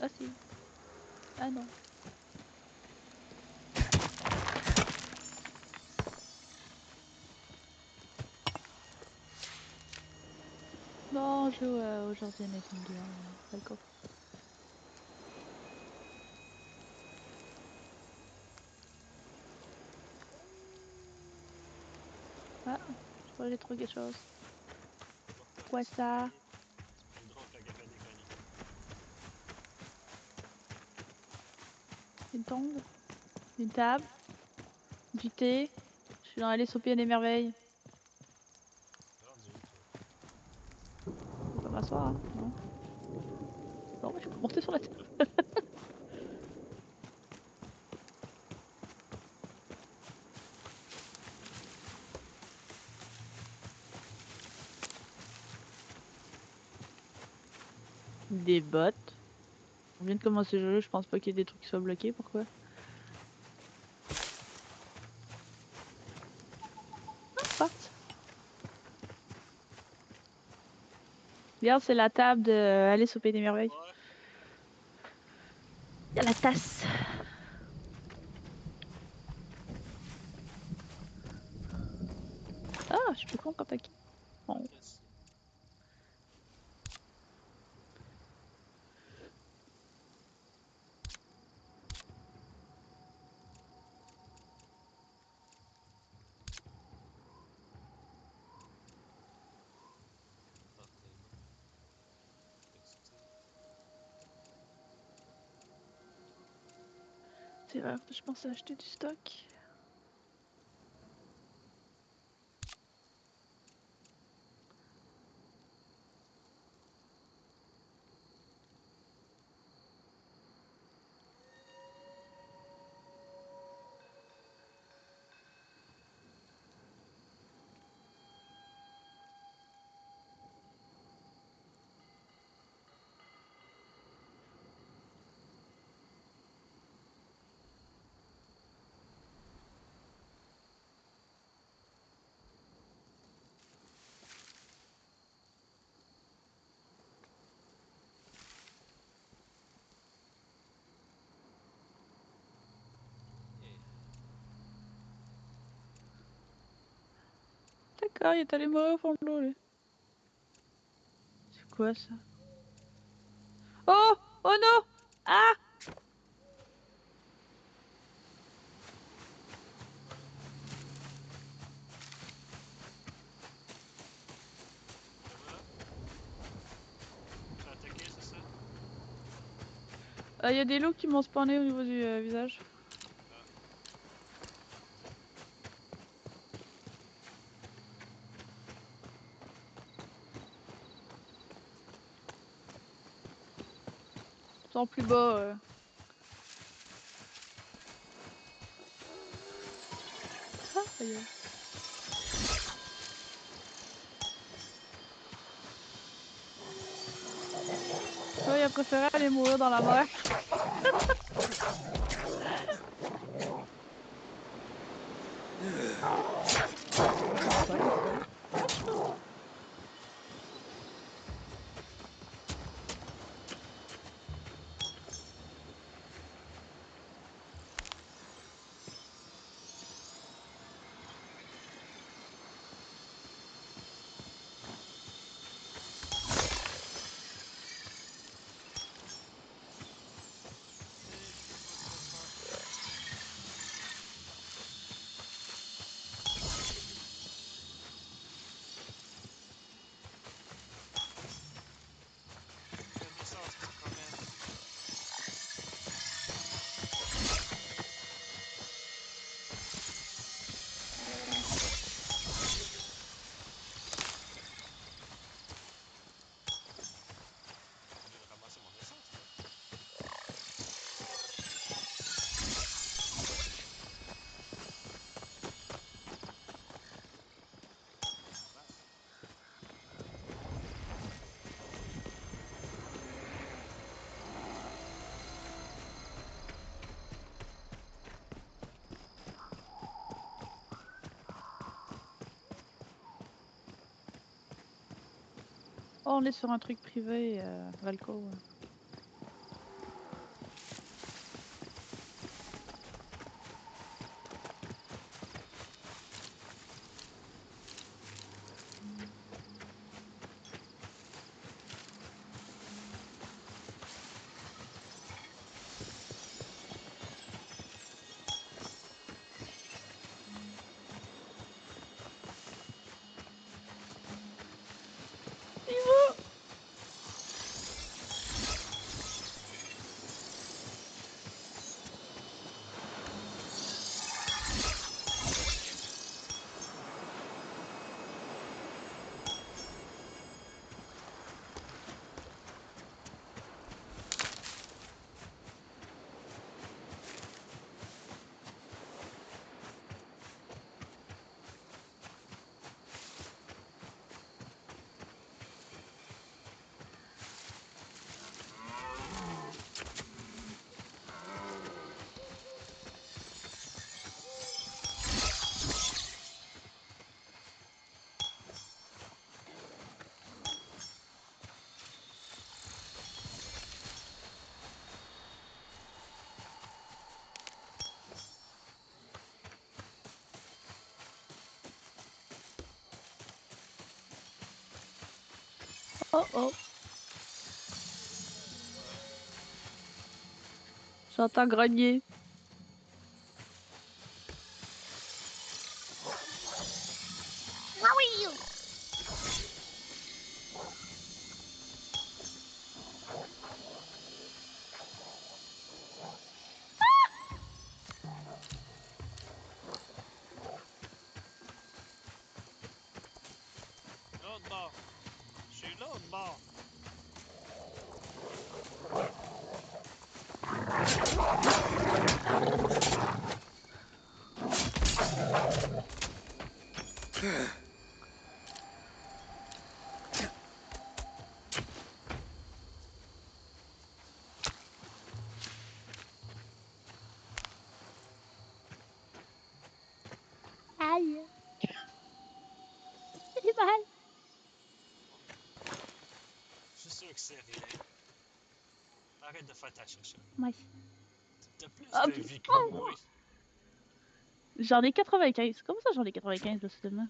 Ah si. Ah non. Bon, on joue aujourd'hui à Nathan Gear. Pas le coffre. Ah, je crois que j'ai trouvé quelque chose. Quoi ça? C'est plus drôle quand elle fait des conneries. Une tombe? Une table? Du thé? Je suis dans la Lissopie des merveilles. Rendu, toi. Je peux pas m'asseoir, hein? Non. Non, mais je peux monter sur la table. Des bottes. On vient de commencer le jeu, je pense pas qu'il y ait des trucs qui soient bloqués. Pourquoi? Ah, porte. Regarde, c'est la table de Alice au Pays des Merveilles. Ouais. Il y a la tasse. Ah, je suis plus con quand t'as... Bon. Chris. Ah, tellement. Textile. C'est vrai, je pensais acheter du stock. Yeah. D'accord, il est allé mourir au fond de l'eau, lui. C'est quoi, ça? Oh! Oh non! Ah! Le voilà. Tu as attaqué, c'est ça? Il y a des loups qui m'ont spawné au niveau du visage. Ah. Ils sont plus bas. Ah, aïe, aïe. Ouais, il a préféré aller mourir dans la mer. Excuse-moi, c'est pas super. Connaissance, c'est quand même. Au lieu de ramasser mon essence, là. Vache. Oh, on est sur un truc privé, Valco. Oh oh. J'entends grogner. L'autre bord. Je suis l'autre bord. Aïe. J'ai mal. Je suis sûr que c'est rien. Arrête de faire ta chercheur. Ouais. T'as plus Ah, de puis- vie que moi. J'en ai 95. Comment ça j'en ai 95 là, soudainement?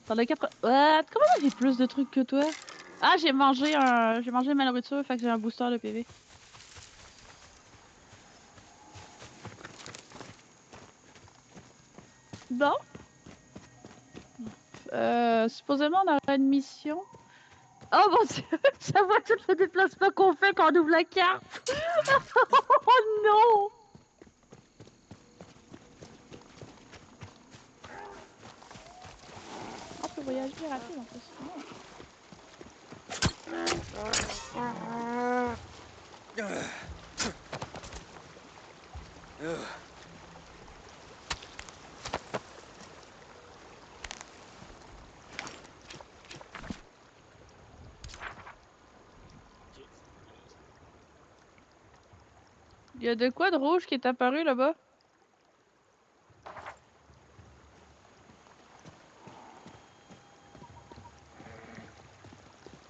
T'en as 80. What? Comment ça j'ai plus de trucs que toi? Ah, j'ai mangé ma nourriture, fait que j'ai un booster de PV. Bon. Supposément on aurait une mission. Oh mon dieu! Ça voit tout le déplacement qu'on fait quand on ouvre la carte! Oh non! On peut voyager rapide en plus. Oh. Il y a de quoi de rouge qui est apparu là-bas?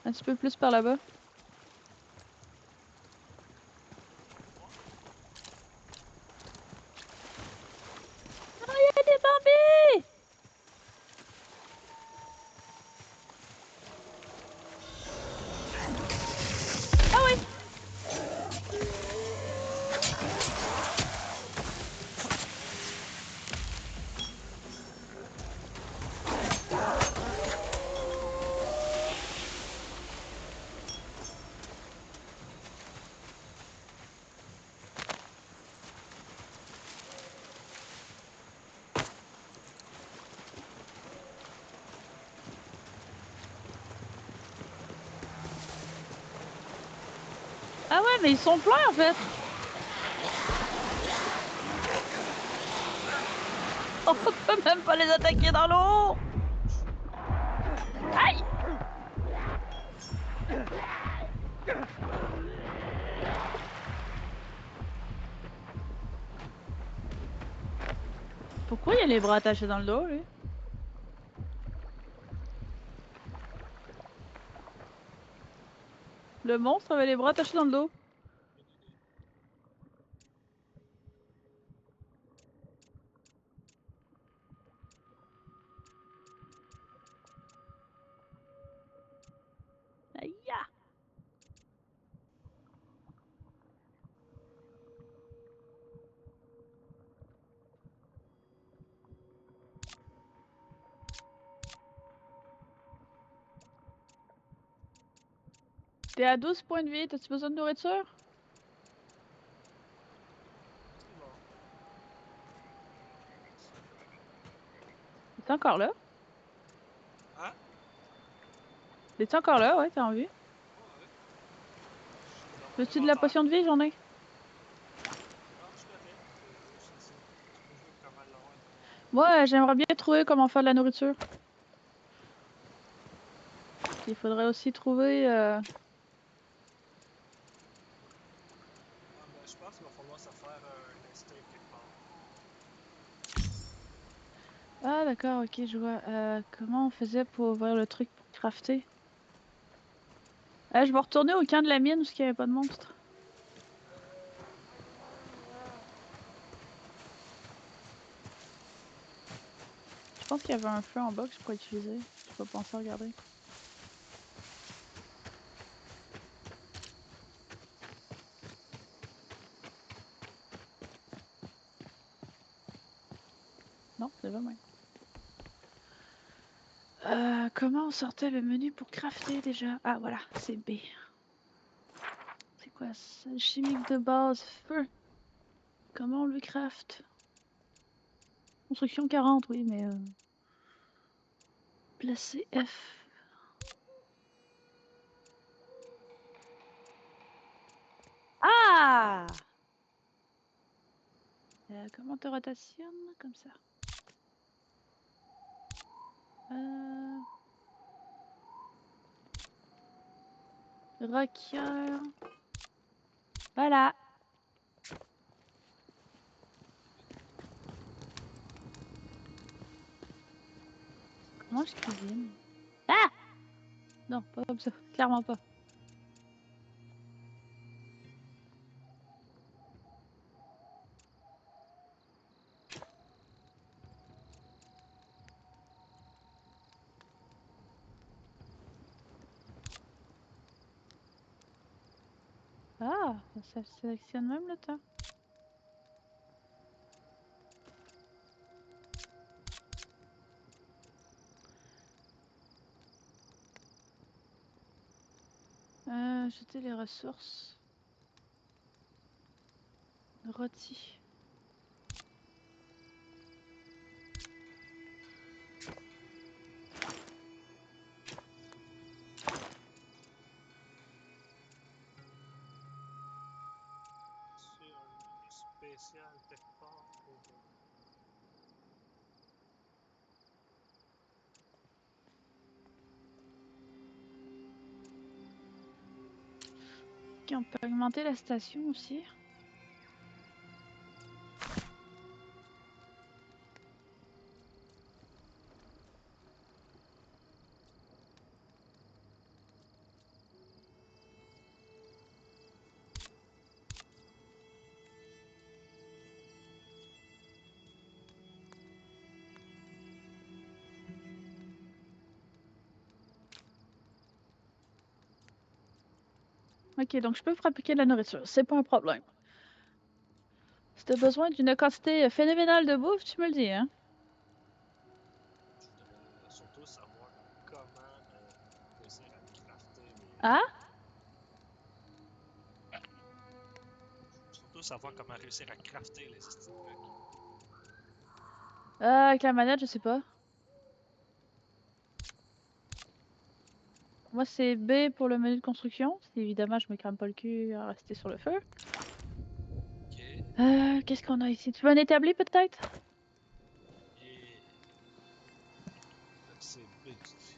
Un petit peu plus par là-bas. Oh, il y a des bambis! Ah oui! Ah ouais, mais ils sont pleins en fait! On peut même pas les attaquer dans l'eau! Aïe! Pourquoi il a les bras attachés dans le dos, lui? Le monstre avait les bras attachés dans le dos. Aïe! T'es à 12 points de vie, t'as-tu besoin de nourriture? T'es encore là? Hein? T'es encore là? Ouais, t'es en vie. Ouais. Veux-tu de la potion de vie? J'en ai. Non, je suis correct. C'est ça. Tu peux jouer comment l'avoir. Moi, j'aimerais bien trouver comment faire de la nourriture. Il faudrait aussi trouver... Ah, ben, je pense qu'il va falloir se faire un estate quelque part. Ah d'accord, ok, je vois. Comment on faisait pour ouvrir le truc pour crafter? Je vais retourner au camp de la mine où il n'y avait pas de monstre. Je pense qu'il y avait un feu en bas que je pourrais utiliser. Je vais penser à regarder. Non, c'est pas moi. Comment on sortait le menu pour crafter déjà? Ah voilà, c'est B. C'est quoi ça? Chimique de base, feu. Comment on le craft? Construction 40, oui, mais... Placer F. Ah! Comment te rotationne? Comme ça. Rocker. Voilà. Comment je cuisine? Ah! Non, pas comme ça. Clairement pas. Ah, ça sélectionne même le temps. Jeter les ressources. Rôti. C'est un menu spécial quelque part pour. Ok, on peut augmenter la station aussi. Ok, donc je peux fabriquer de la nourriture, c'est pas un problème. Si t'as besoin d'une quantité phénoménale de bouffe, tu me le dis, hein? Je voudrais surtout savoir comment réussir à crafter les. Ah? Surtout savoir comment réussir à crafter les styles de blocs. Avec la manette, je sais pas. Moi, c'est B pour le menu de construction. Évidemment, je me crame pas le cul à rester sur le feu. Ok. Qu'est-ce qu'on a ici? Tu veux un établi, peut-être? Et. C'est B, tu dis.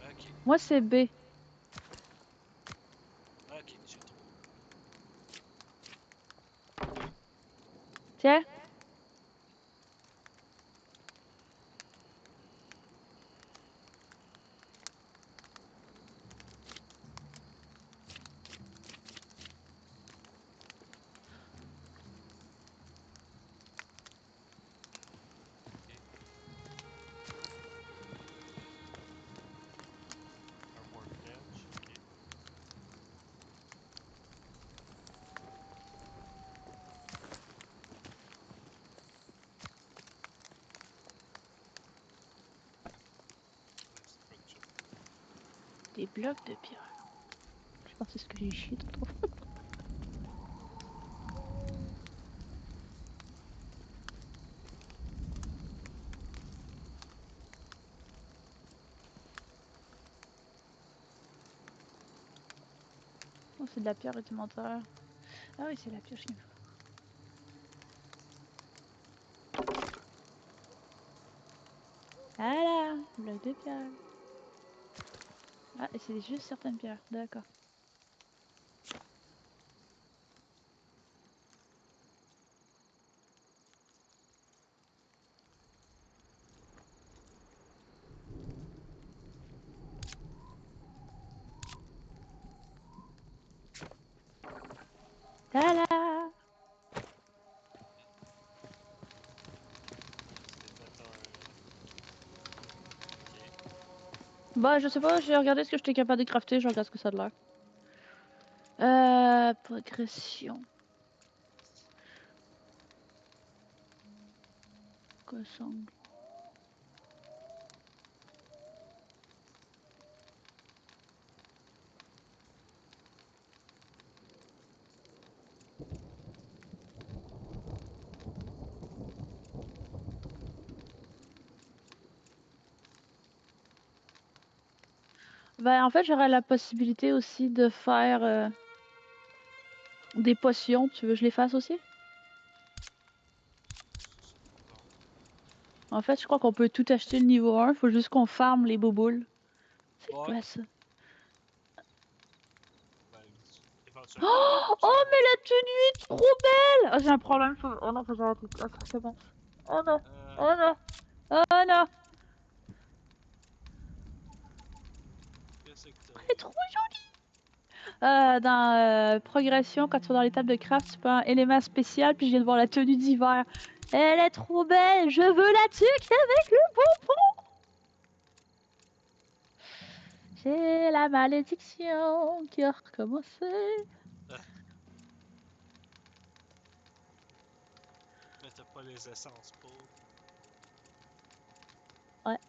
Ok. Moi, c'est B. Ok, j'ai trouvé. Tiens. Un workbench. Ok. Structure. Des blocs de pierre. Je pense que c'est ce que j'ai chié tantôt. Oh, c'est de la pierre rudimentaire. Ah oui, c'est la pioche qu'il me faut. Voilà, bloc de pierre. Ah, et c'est juste certaines pierres, d'accord. Tada! C'est fait un. Ok. Bah, je sais pas, j'ai regardé ce que j'étais capable de crafter, je regarde ce que ça a de l'air. Progression. Quoi, sangle? Ben, en fait, j'aurais la possibilité aussi de faire des potions. Tu veux que je les fasse aussi? En fait, je crois qu'on peut tout acheter le niveau 1. Faut juste qu'on farme les boboules. C'est Ouais. quoi ça? Ben, éventuellement, Oh, oh, mais la tenue est trop belle! Oh, j'ai un problème. Oh non, faut que j'arrête. Ah, c'est bon. Oh non. Oh non. Oh non. qu'est-ce que t'as? Elle est trop jolie. Dans progression, quand tu vas dans l'étape de craft, tu peux un élément spécial, puis je viens de voir la tenue d'hiver. Elle est trop belle. Je veux la tuque avec le bonbon. J'ai la malédiction qui a recommencé. Mais t'as pas les essences pour. Ouais.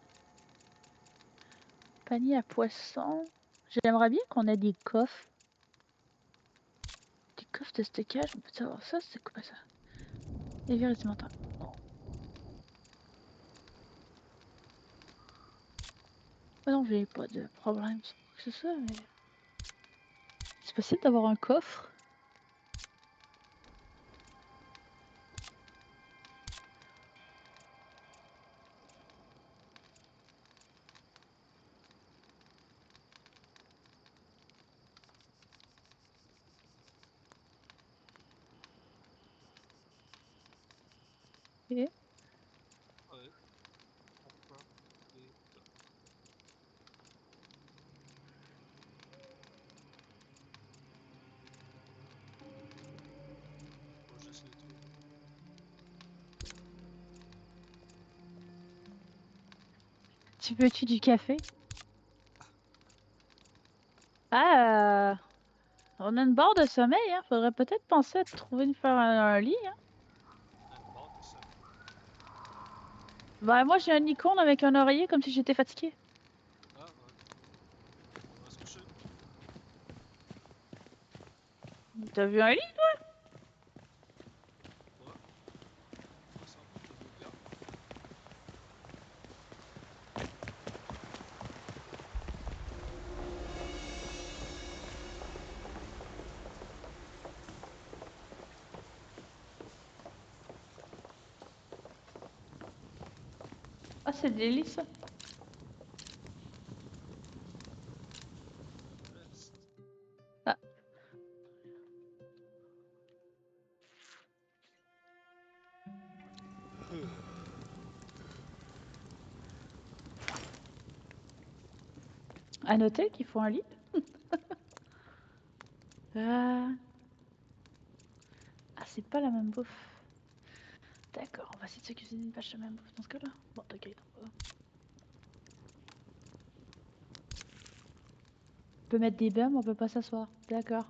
Panier à poisson. J'aimerais bien qu'on ait des coffres. Des coffres de stockage. On peut savoir ça? C'est quoi ça? Les virus mentales. Oh non, j'ai pas de problème sur quoi que ce soit, mais... C'est possible d'avoir un coffre? Ok. Ouais. On prend des. Faut juste les trouver. Tu veux-tu du café? Ah, on a une barre de sommeil, hein. Faudrait peut-être penser à trouver faire un lit, hein. Une barre de sommeil. Bah, moi j'ai un icône avec un oreiller comme si j'étais fatiguée. Ah, ouais. On va se coucher. T'as vu un lit? Ouais. On s'en va. T'as des gars. Ah, c'est des lits, ça. Reste. Ah. À noter qu'il faut un lit. Ah, c'est pas la même bouffe. D'accord, on va essayer de se cuisiner une vache de même bouffe dans ce cas-là. Bon, t'inquiète. On peut mettre des bains, mais on peut pas s'asseoir. D'accord.